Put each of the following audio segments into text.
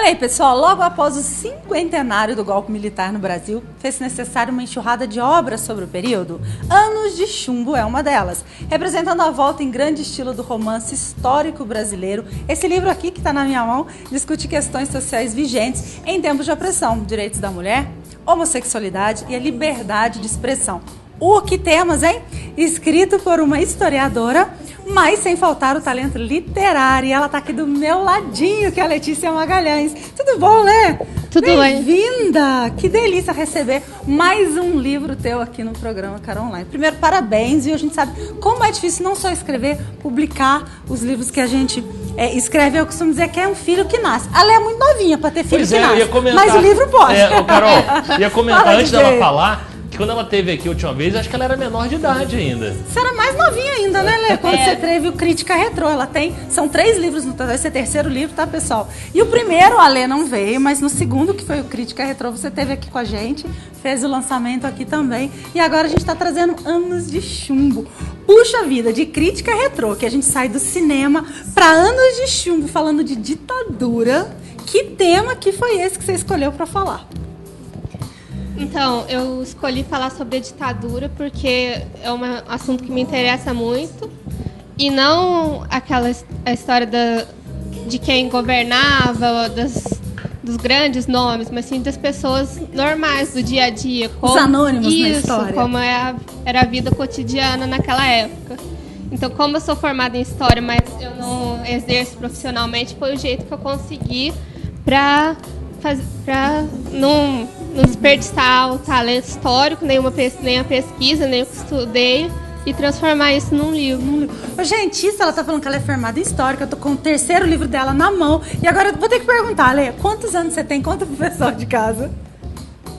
Olha aí, pessoal, logo após o cinquentenário do golpe militar no Brasil, fez-se necessário uma enxurrada de obras sobre o período. Anos de Chumbo é uma delas, representando a volta em grande estilo do romance histórico brasileiro. Esse livro aqui, que está na minha mão, discute questões sociais vigentes em tempos de opressão, direitos da mulher, homossexualidade e a liberdade de expressão. Que temas, hein? Escrito por uma historiadora, mas sem faltar o talento literário. E ela tá aqui do meu ladinho, que é a Letícia Magalhães. Tudo bom, né? Tudo bem. Bem-vinda! Que delícia receber mais um livro teu aqui no programa Cara Online. Primeiro, parabéns, viu? A gente sabe como é difícil não só escrever, publicar os livros que a gente escreve. Eu costumo dizer que é um filho que nasce. Ela é muito novinha para ter filho que nasce, mas o livro pode. Carol, ia comentar antes dela falar que quando ela esteve aqui a última vez, acho que ela era menor de idade ainda. Você era mais novinha ainda, né, Lê? Quando você teve o Crítica Retrô. São 3 livros no total, esse é o 3º livro, tá, pessoal? E o primeiro, a Lê não veio, mas no segundo, que foi o Crítica Retrô, você esteve aqui com a gente, fez o lançamento aqui também. E agora a gente está trazendo Anos de Chumbo. Puxa vida, de Crítica Retrô, que a gente sai do cinema para Anos de Chumbo, falando de ditadura. Que tema que foi esse que você escolheu para falar? Então, eu escolhi falar sobre a ditadura porque é um assunto que me interessa muito. E não a história de quem governava, dos grandes nomes, mas sim das pessoas normais do dia a dia. Os anônimos na história. Como era a vida cotidiana naquela época. Então, como eu sou formada em História, mas eu não exerço profissionalmente, foi o jeito que eu consegui para não desperdiçar o talento histórico, nem a pesquisa, nem o que estudei, e transformar isso num livro. Gente, ela tá falando que ela é formada em História, eu tô com o 3º livro dela na mão, e agora eu vou ter que perguntar, Lê, quantos anos você tem? Conta pro pessoal de casa.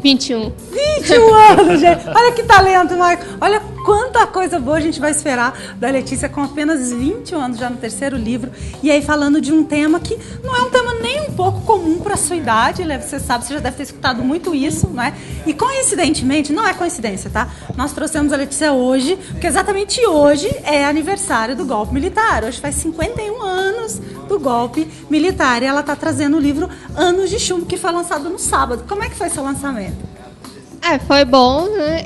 21. 21 anos, gente! Olha que talento, Marco! Olha quanta coisa boa a gente vai esperar da Letícia com apenas 21 anos já no 3º livro. E aí falando de um tema que não é um tema nem um pouco comum para a sua idade, né? Você sabe, você já deve ter escutado muito isso, né? E coincidentemente, não é coincidência, tá? Nós trouxemos a Letícia hoje, porque exatamente hoje é aniversário do golpe militar. Hoje faz 51 anos do golpe militar. E ela tá trazendo o livro Anos de Chumbo, que foi lançado no sábado. Como é que foi seu lançamento? Foi bom, né?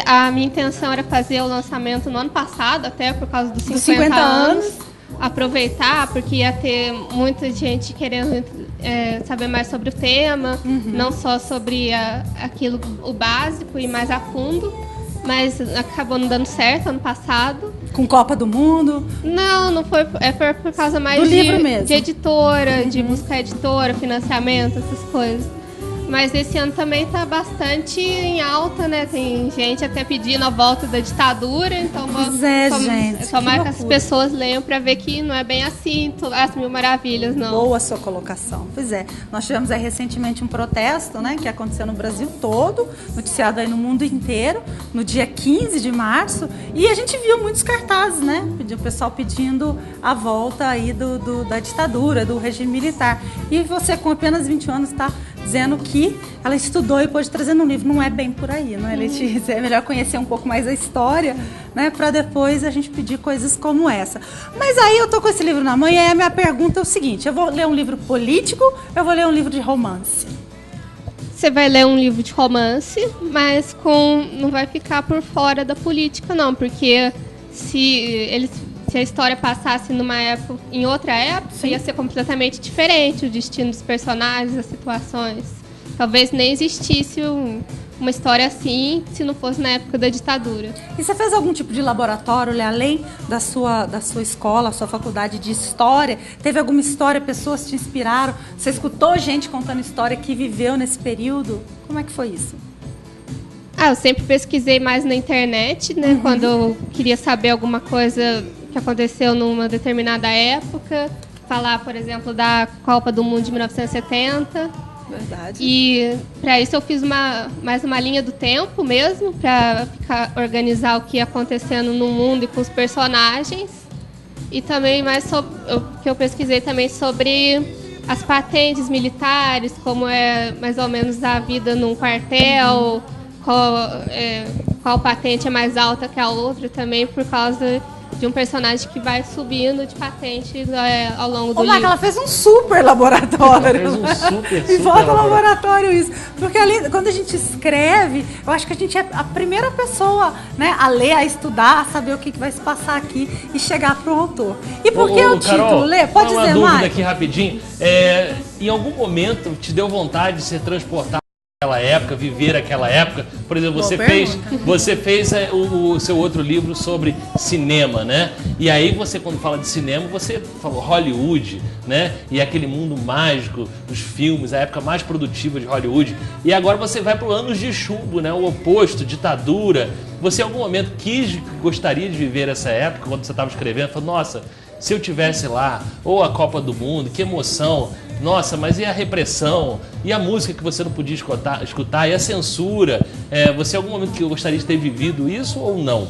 A minha intenção era fazer o lançamento no ano passado, até por causa dos 50 anos. Aproveitar, porque ia ter muita gente querendo saber mais sobre o tema, não só sobre o básico e mais a fundo, mas acabou não dando certo ano passado. Com Copa do Mundo? Não foi. Foi por causa mais do livro mesmo. De editora, de buscar editora, financiamento, essas coisas. Mas esse ano também está bastante em alta, né? Tem gente até pedindo a volta da ditadura, então gente, tomara que as pessoas leiam para ver que não é bem assim, as mil maravilhas, não. Boa a sua colocação. Pois é, nós tivemos aí recentemente um protesto, né, que aconteceu no Brasil todo, noticiado aí no mundo inteiro, no dia 15 de março, e a gente viu muitos cartazes, né? O pessoal pedindo a volta aí da ditadura, do regime militar. E você, com apenas 21 anos, está dizendo que ela estudou e pôde trazer no livro. Não é bem por aí, não é, Letícia? É melhor conhecer um pouco mais a história, né, para depois a gente pedir coisas como essa. Mas aí eu tô com esse livro na mão e aí a minha pergunta é o seguinte: eu vou ler um livro político ou eu vou ler um livro de romance? Você vai ler um livro de romance, mas não vai ficar por fora da política, não, porque se a história passasse em outra época, sim, ia ser completamente diferente o destino dos personagens, as situações. Talvez nem existisse uma história assim se não fosse na época da ditadura. E você fez algum tipo de laboratório, além da sua escola, sua faculdade de História? Teve alguma história, pessoas te inspiraram? Você escutou gente contando história que viveu nesse período? Como é que foi isso? Eu sempre pesquisei mais na internet, né? Quando eu queria saber alguma coisa que aconteceu numa determinada época. Falar, por exemplo, da Copa do Mundo de 1970. Verdade. E para isso eu fiz mais uma linha do tempo mesmo, para organizar o que ia acontecendo no mundo e com os personagens. E também que eu pesquisei também sobre as patentes militares, como é mais ou menos a vida num quartel, qual patente é mais alta que a outra, também por causa de um personagem que vai subindo de patente ao longo do livro. Ela fez um super laboratório. Ela fez um super e volta ao laboratório isso. Porque ali, quando a gente escreve, eu acho que a gente é a primeira pessoa, né, a ler, a estudar, a saber o que vai se passar aqui e chegar para o autor. E por que o título? Lê? Pode dizer, uma dúvida Mike? aqui rapidinho. Em algum momento te deu vontade de ser transportado naquela época, viver aquela época? Por exemplo, você fez o seu outro livro sobre cinema, né? E aí você, quando fala de cinema, você falou Hollywood, né? E aquele mundo mágico dos filmes, a época mais produtiva de Hollywood. E agora você vai para os anos de chumbo, né? O oposto, ditadura. Você em algum momento gostaria de viver essa época, quando você estava escrevendo? Falou, nossa, se eu tivesse lá, ou a Copa do Mundo, que emoção. Nossa, mas e a repressão? E a música que você não podia escutar? E a censura? Você em algum momento que gostaria de ter vivido isso ou não?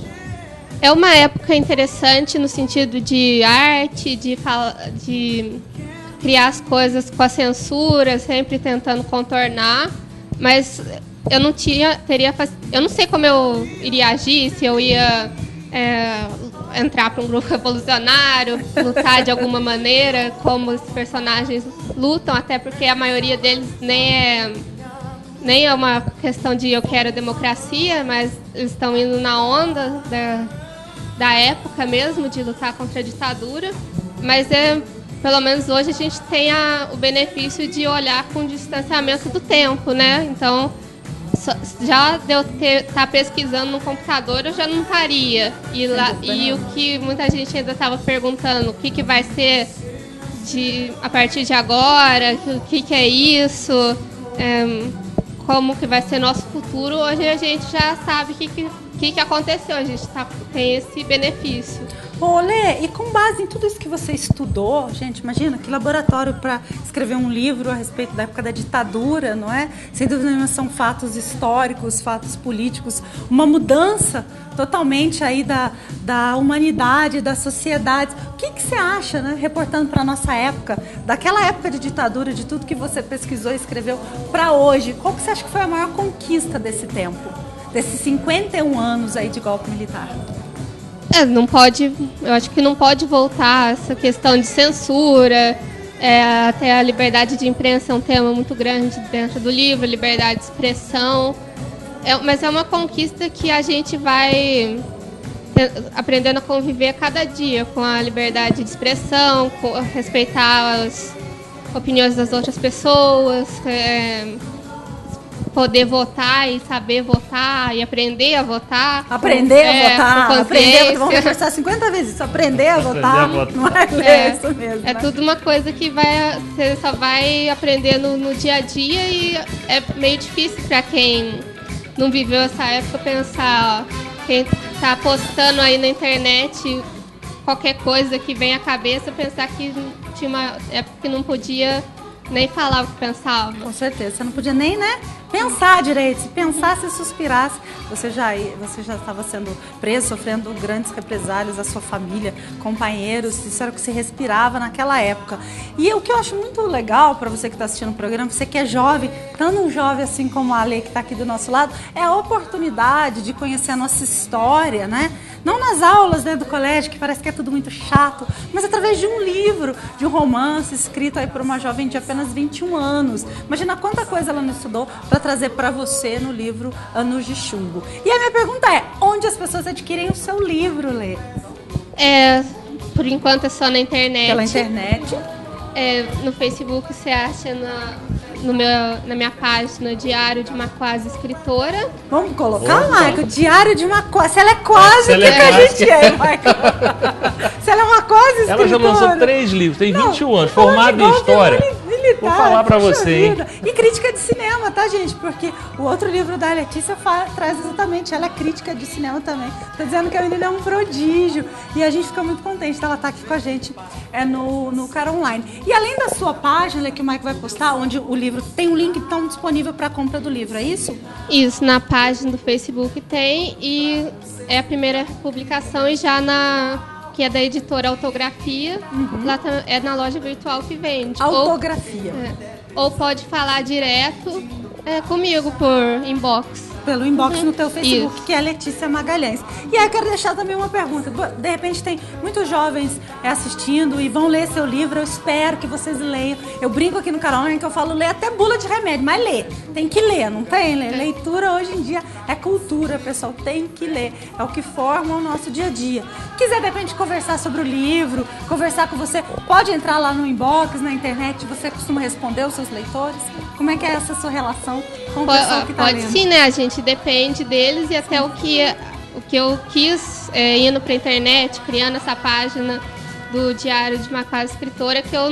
É uma época interessante no sentido de arte, de criar as coisas com a censura, sempre tentando contornar, mas eu não eu não sei como eu iria agir, se eu ia entrar para um grupo revolucionário, lutar de alguma maneira, como os personagens lutam, até porque a maioria deles nem é uma questão de eu quero democracia, mas eles estão indo na onda da época mesmo, de lutar contra a ditadura. Mas pelo menos hoje a gente tem o benefício de olhar com distanciamento do tempo, né? Então, já de eu estar pesquisando no computador, eu já não estaria. E o que muita gente ainda estava perguntando, o que vai ser a partir de agora, o que é isso, como que vai ser nosso futuro, hoje a gente já sabe o que aconteceu, a gente tem esse benefício. Lê, e com base em tudo isso que você estudou, gente, imagina que laboratório para escrever um livro a respeito da época da ditadura, não é? Sem dúvida nenhuma são fatos históricos, fatos políticos, uma mudança totalmente aí da humanidade, da sociedade. O que você acha, né, reportando para a nossa época, daquela época de ditadura, de tudo que você pesquisou e escreveu para hoje? Qual que você acha que foi a maior conquista desse tempo, desses 51 anos aí de golpe militar? Eu acho que não pode voltar essa questão de censura, até a liberdade de imprensa é um tema muito grande dentro do livro, liberdade de expressão, mas é uma conquista que a gente vai aprendendo a conviver a cada dia com a liberdade de expressão, respeitar as opiniões das outras pessoas, poder votar e saber votar e aprender a votar. Aprender a votar. Vamos conversar 50 vezes isso. Aprender a votar. Não é isso mesmo. É tudo uma coisa que você só vai aprender no dia a dia e é meio difícil para quem não viveu essa época pensar, quem está postando aí na internet qualquer coisa que vem à cabeça, pensar que tinha uma época que não podia nem falar o que pensava. Com certeza, você não podia nem, né, pensar direito. Se pensasse e suspirasse, você já estava sendo preso, sofrendo grandes represálias, a sua família, companheiros, isso era o que se respirava naquela época. E o que eu acho muito legal para você que está assistindo o programa, você que é jovem, tanto um jovem assim como a Ale que está aqui do nosso lado, é a oportunidade de conhecer a nossa história, né? Não nas aulas, né, do colégio, que parece que é tudo muito chato, mas através de um livro, de um romance escrito aí por uma jovem de apenas 21 anos. Imagina quanta coisa ela não estudou para trazer para você no livro Anos de Chumbo. E a minha pergunta é, onde as pessoas adquirem o seu livro, Lê? Por enquanto é só na internet. Pela internet? No Facebook você acha na minha página Diário de uma Quase Escritora. Vamos colocar, Michael? Diário de uma Quase. Se ela é quase, o que a gente é, Michael? Se ela é uma quase escritora. Ela já lançou 3 livros, tem 21 anos, formada em História. Vou falar pra você, hein? E crítica de cinema, tá, gente? Porque o outro livro da Letícia traz exatamente, ela é crítica de cinema também. Tá dizendo que a menina é um prodígio. E a gente fica muito contente dela estar aqui com a gente no Cara Online. E além da sua página, que o Mike vai postar, onde o livro tem um link tão disponível para compra do livro, é isso? Isso, na página do Facebook tem, e é a primeira publicação, e já que é da editora Autografia, lá é na loja virtual que vende. Autografia. Ou pode falar direto comigo por inbox. pelo inbox no teu Facebook, que é a Letícia Magalhães. E aí eu quero deixar também uma pergunta. De repente tem muitos jovens assistindo e vão ler seu livro. Eu espero que vocês leiam. Eu brinco aqui no canal que eu falo, lê até bula de remédio, mas lê. Tem que ler, não tem? Leitura hoje em dia é cultura, pessoal. Tem que ler. É o que forma o nosso dia a dia. Quiser, de repente, conversar sobre o livro, conversar com você, pode entrar lá no inbox, na internet. Você costuma responder os seus leitores? Como é que é essa sua relação com o pessoal que está lendo? Pode sim, né? A gente depende deles e até o que eu quis indo para a internet, criando essa página do Diário de uma Quase Escritora, que eu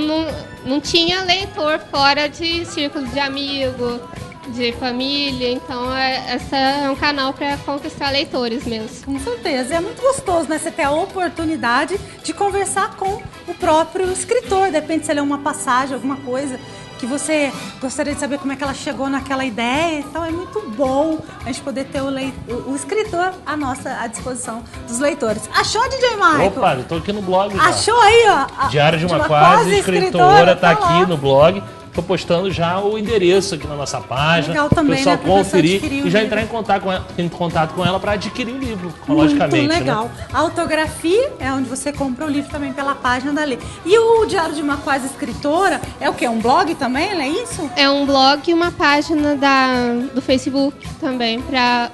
não tinha leitor fora de círculo de amigo, de família, então esse é um canal para conquistar leitores mesmo. Com certeza, é muito gostoso, né? Você ter a oportunidade de conversar com o próprio escritor, de repente você lê uma passagem, alguma coisa que você gostaria de saber como é que ela chegou naquela ideia, então é muito bom a gente poder ter o escritor à disposição dos leitores. Achou, DJ Michael? Opa, eu tô aqui no blog já. Achou aí, ó? Diário de uma Quase Escritora, tá aqui no blog. Tô postando já o endereço aqui na nossa página. Legal também, o pessoal conferir e já livro. entrar em contato com ela para adquirir o livro, logicamente. Muito legal. Né? A Autografia é onde você compra o livro também pela página da Lê. E o Diário de uma Quase Escritora é o quê? Um blog também, é isso? É um blog e uma página do Facebook também, para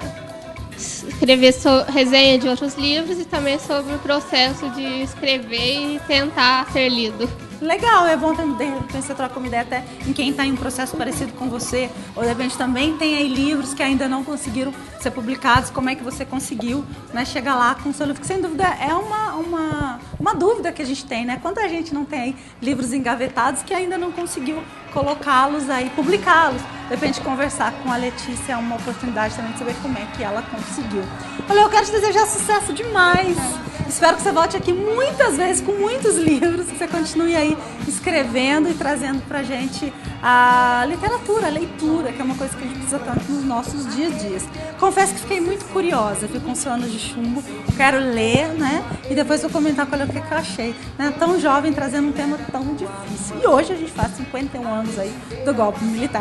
escrever resenha de outros livros e também sobre o processo de escrever e tentar ser lido. Legal, é bom também, de repente você troca uma ideia até em quem está em um processo parecido com você, ou de repente também tem aí livros que ainda não conseguiram ser publicados, como é que você conseguiu, né, chegar lá com o seu livro, que sem dúvida é uma dúvida que a gente tem, né? Quanta gente não tem aí livros engavetados que ainda não conseguiu colocá-los aí, publicá-los. De repente conversar com a Letícia é uma oportunidade também de saber como é que ela conseguiu. Olha, eu quero te desejar sucesso demais. Espero que você volte aqui muitas vezes com muitos livros, que você continue aí escrevendo e trazendo pra gente a literatura, a leitura, que é uma coisa que a gente precisa tanto nos nossos dias a dias. Confesso que fiquei muito curiosa, fico com seu Ano de Chumbo, quero ler, né? E depois vou comentar qual é o que eu achei, né? Tão jovem, trazendo um tema tão difícil. E hoje a gente faz 51 anos aí do golpe militar.